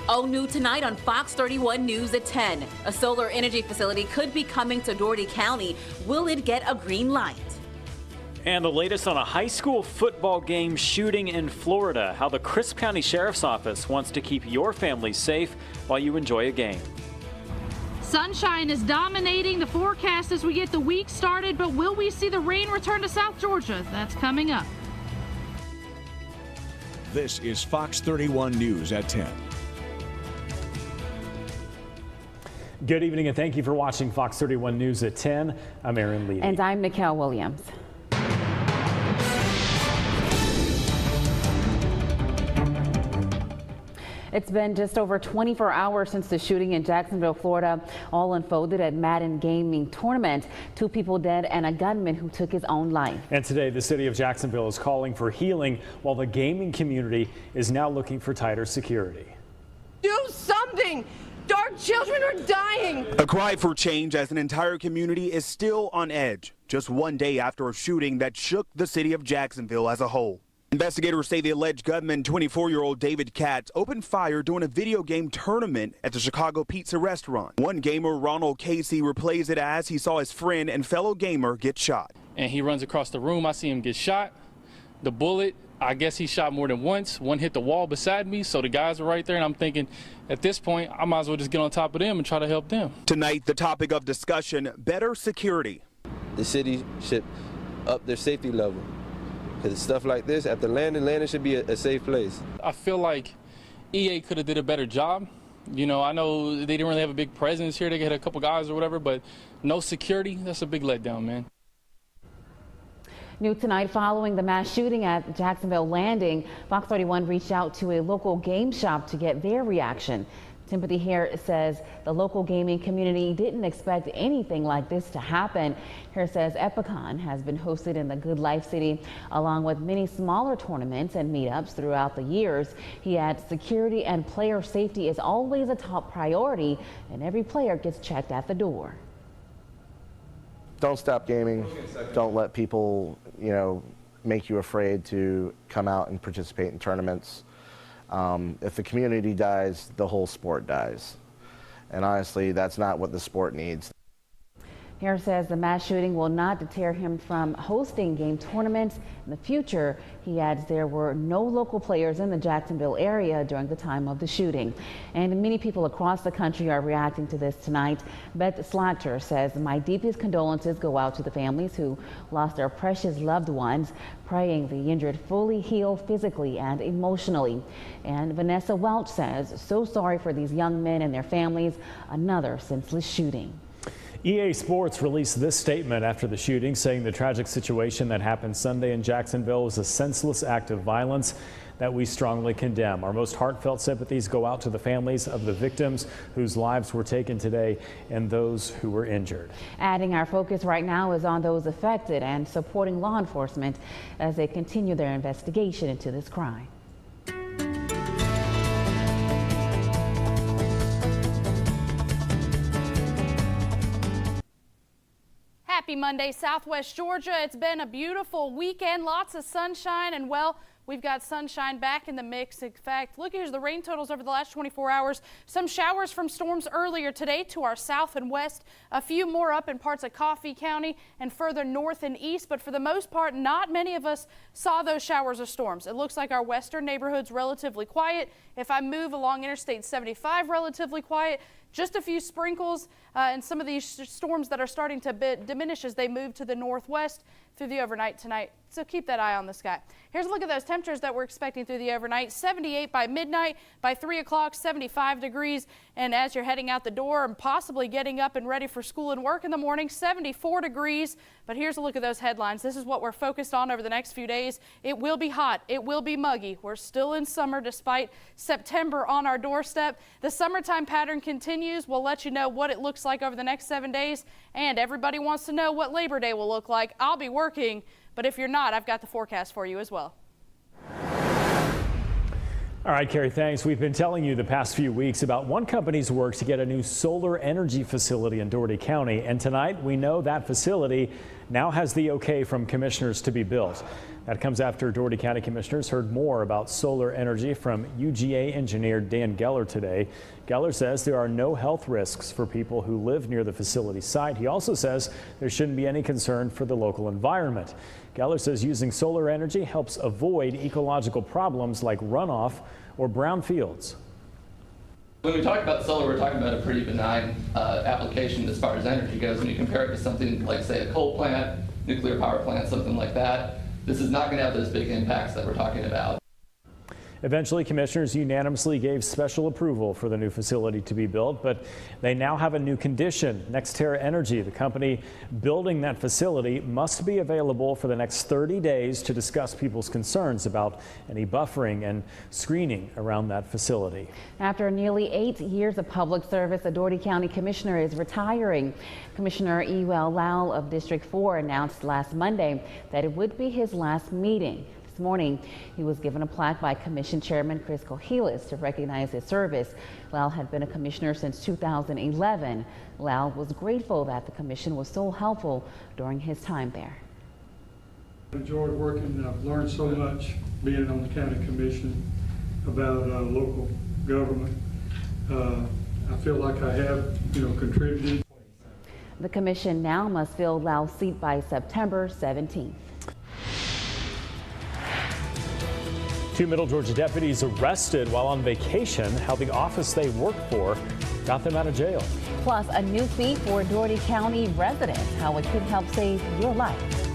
All new tonight on Fox 31 News at 10. A solar energy facility could be coming to Dougherty County. Will it get a green light? And the latest on a high school football game shooting in Florida. How the Crisp County Sheriff's Office wants to keep your family safe while you enjoy a game. Sunshine is dominating the forecast as we get the week started, but will we see the rain return to South Georgia? That's coming up. This is Fox 31 News at 10. Good evening and thank you for watching Fox 31 News at 10. I'm Aaron Lee. And I'm Nicole Williams. It's been just over 24 hours since the shooting in Jacksonville, Florida, all unfolded at Madden Gaming Tournament. 2 people dead and a gunman who took his own life. And today the city of Jacksonville is calling for healing while the gaming community is now looking for tighter security. Do something! Our children are dying! A cry for change as an entire community is still on edge, just one day after a shooting that shook the city of Jacksonville as a whole. Investigators say the alleged gunman, 24-year-old David Katz, opened fire during a video game tournament at the Chicago Pizza restaurant. One gamer, Ronald Casey, replays it as he saw his friend and fellow gamer get shot. And he runs across the room. I see him get shot. The bullet, I guess he shot more than once. One hit the wall beside me, so the guys were right there, and I'm thinking, at this point, I might as well just get on top of them and try to help them. Tonight, the topic of discussion, better security. The city should up their safety level. Because stuff like this, after landing should be a safe place. I feel like EA could have did a better job. You know, I know they didn't really have a big presence here. They had a couple guys or whatever, but no security, that's a big letdown, man. New tonight, following the mass shooting at Jacksonville Landing, Fox 31 reached out to a local game shop to get their reaction. Timothy Hare says the local gaming community didn't expect anything like this to happen. Hare says Epicon has been hosted in the Good Life City along with many smaller tournaments and meetups throughout the years. He adds security and player safety is always a top priority and every player gets checked at the door. Don't stop gaming. Don't let people, make you afraid to come out and participate in tournaments. If the community dies, the whole sport dies. And honestly, that's not what the sport needs. Hare says the mass shooting will not deter him from hosting game tournaments in the future. He adds there were no local players in the Jacksonville area during the time of the shooting. And many people across the country are reacting to this tonight. Beth Slatter says, my deepest condolences go out to the families who lost their precious loved ones, praying the injured fully heal physically and emotionally. And Vanessa Welch says, so sorry for these young men and their families, another senseless shooting. EA Sports released this statement after the shooting, saying the tragic situation that happened Sunday in Jacksonville was a senseless act of violence that we strongly condemn. Our most heartfelt sympathies go out to the families of the victims whose lives were taken today and those who were injured. Adding, our focus right now is on those affected and supporting law enforcement as they continue their investigation into this crime. Happy Monday, Southwest Georgia. It's been a beautiful weekend, lots of sunshine, and well, we've got sunshine back in the mix. In fact, look, here's the rain totals over the last 24 hours. Some showers from storms earlier today to our south and west, a few more up in parts of Coffee County and further north and east, but for the most part, not many of us saw those showers or storms. It looks like our western neighborhood's relatively quiet. If I move along Interstate 75, relatively quiet. Just a few sprinkles and some of these storms that are starting to diminish as they move to the northwest through the overnight tonight. So keep that eye on the sky. Here's a look at those temperatures that we're expecting through the overnight. 78 by midnight, by 3 o'clock, 75 degrees. And as you're heading out the door and possibly getting up and ready for school and work in the morning, 74 degrees. But here's a look at those headlines. This is what we're focused on over the next few days. It will be hot. It will be muggy. We're still in summer despite September on our doorstep. The summertime pattern continues. We'll let you know what it looks like over the next 7 days. And everybody wants to know what Labor Day will look like. I'll be working, but if you're not, I've got the forecast for you as well. All right, Carrie, thanks. We've been telling you the past few weeks about one company's work to get a new solar energy facility in Dougherty County. And tonight we know that facility now has the okay from commissioners to be built. That comes after Dougherty County commissioners heard more about solar energy from UGA engineer Dan Geller today. Geller says there are no health risks for people who live near the facility site. He also says there shouldn't be any concern for the local environment. Geller says using solar energy helps avoid ecological problems like runoff or brown fields. When we talk about solar, we're talking about a pretty benign application as far as energy goes. When you compare it to something like, say, a coal plant, nuclear power plant, something like that, this is not going to have those big impacts that we're talking about. Eventually, commissioners unanimously gave special approval for the new facility to be built, but they now have a new condition. NextEra Energy, the company building that facility, must be available for the next 30 days to discuss people's concerns about any buffering and screening around that facility. After nearly 8 years of public service, a Dougherty County commissioner is retiring. Commissioner Ewell Lau of District 4 announced last Monday that it would be his last meeting. This morning, he was given a plaque by Commission Chairman Chris Cohilas to recognize his service. Lau had been a commissioner since 2011. Lau was grateful that the commission was so helpful during his time there. I enjoyed working. I've learned so much being on the county commission about local government. I feel like I have, contributed. The commission now must fill Lau's seat by September 17th. 2 Middle Georgia deputies arrested while on vacation. How the office they work for got them out of jail. Plus, a new fee for Dougherty County residents. How it could help save your life.